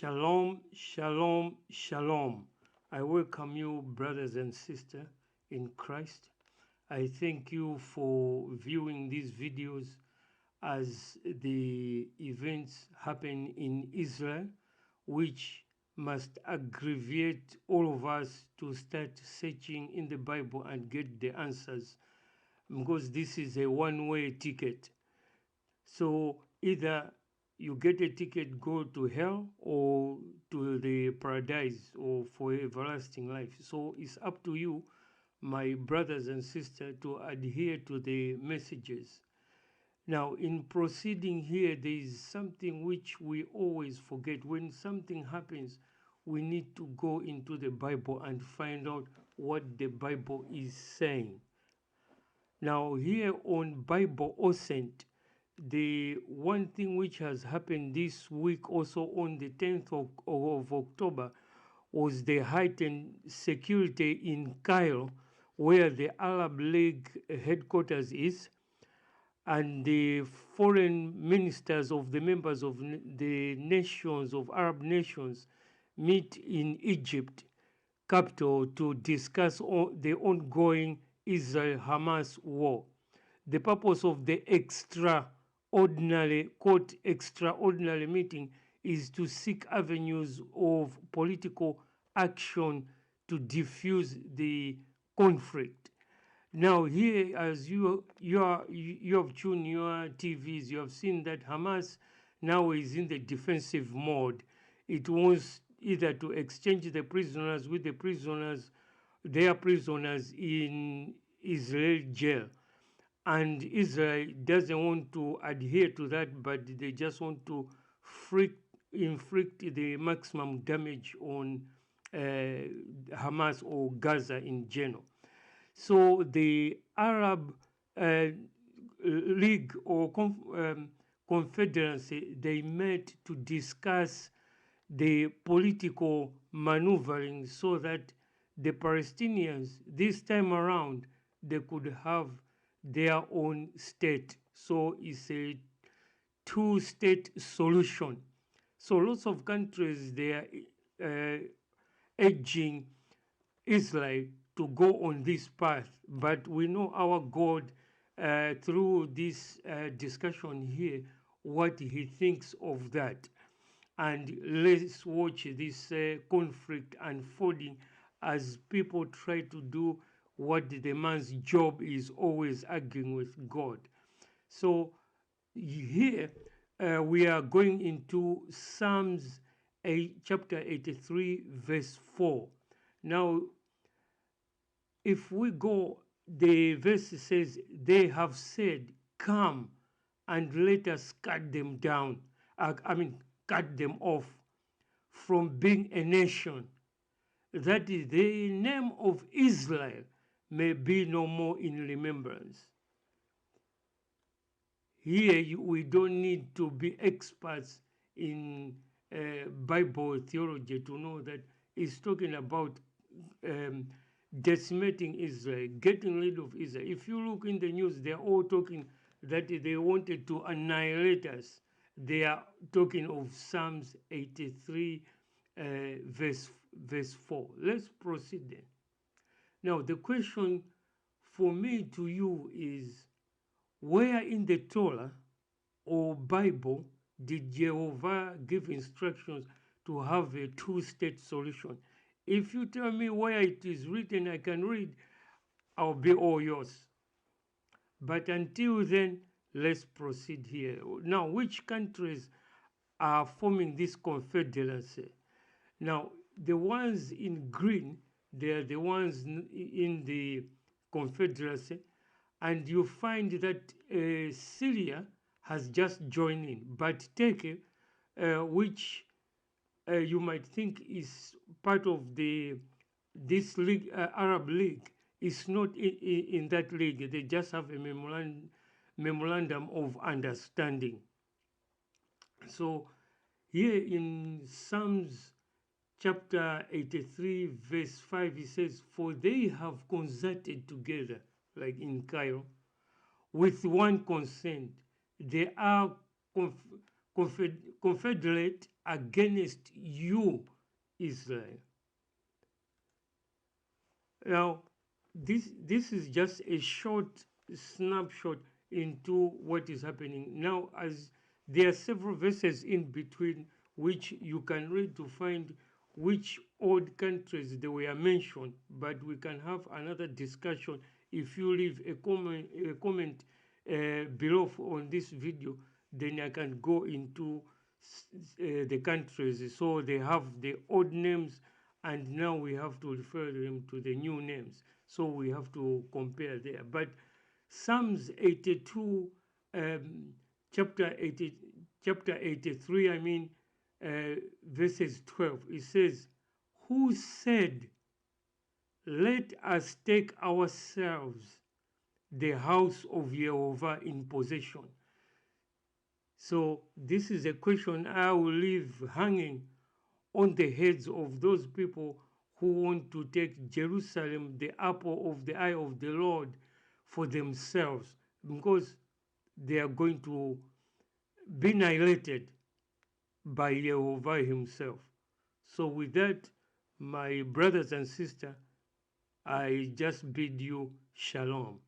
Shalom, shalom, shalom. I welcome you, brothers and sisters in Christ. I thank you for viewing these videos as the events happen in Israel, which must aggravate all of us to start searching in the Bible and get the answers, because this is a one-way ticket. So either you get a ticket, go to hell or to the paradise or for everlasting life. So it's up to you, my brothers and sisters, to adhere to the messages. Now, in proceeding here, there is something which we always forget. When something happens, we need to go into the Bible and find out what the Bible is saying. Now, here on Bible Ascent, the one thing which has happened this week, also on the 10th of October, was the heightened security in Cairo, where the Arab League headquarters is, and the foreign ministers of the members of the nations of Arab nations meet in Egypt capital to discuss the ongoing Israel-Hamas war. The purpose of the extraordinary meeting is to seek avenues of political action to diffuse the conflict. Now here, as you have tuned your TVs, you have seen that Hamas now is in the defensive mode. It wants either to exchange the prisoners with their prisoners in Israel jail. And Israel doesn't want to adhere to that, but they just want to inflict the maximum damage on Hamas or Gaza in general. So the Arab League or Confederacy, they met to discuss the political maneuvering so that the Palestinians, this time around, they could have their own state. So it's a two-state solution. So lots of countries, they are urging Israel to go on this path, but we know our God through this discussion here, what he thinks of that. And let's watch this conflict unfolding as people try to do what the man's job is, always arguing with God. So here we are going into Psalms chapter 83, verse 4. Now, if we go, the verse says, they have said, come and let us cut them down. Cut them off from being a nation, that the name of Israel may be no more in remembrance. Here we don't need to be experts in Bible theology to know that it's talking about decimating Israel, getting rid of Israel. If you look in the news, they're all talking that they wanted to annihilate us. They are talking of Psalms 83, verse 4. Let's proceed then. Now, the question for me to you is, where in the Torah or Bible did Jehovah give instructions to have a two-state solution? If you tell me where it is written, I can read, I'll be all yours. But until then, let's proceed here. Now, which countries are forming this confederacy? Now, the ones in green, they're the ones in the confederacy, and you find that Syria has just joined in, but Turkey, which you might think is part of this league, Arab League, is not in that league. They just have a memorandum of understanding. So here in Psalms chapter 83, verse 5, he says, for they have concerted together, like in Cairo, with one consent. They are confederate against you, Israel. Now, this is just a short snapshot into what is happening now, as there are several verses in between which you can read to find which old countries they were mentioned, but we can have another discussion if you leave a comment below on this video. Then I can go into the countries, so they have the old names and now we have to refer them to the new names, so we have to compare there. But Psalms 82, chapter 80, chapter 83, I mean, verses 12, it says, who said, let us take ourselves the house of Jehovah in possession? So this is a question I will leave hanging on the heads of those people who want to take Jerusalem, the apple of the eye of the Lord, for themselves, because they are going to be annihilated by Jehovah himself. So with that, my brothers and sisters, I just bid you shalom.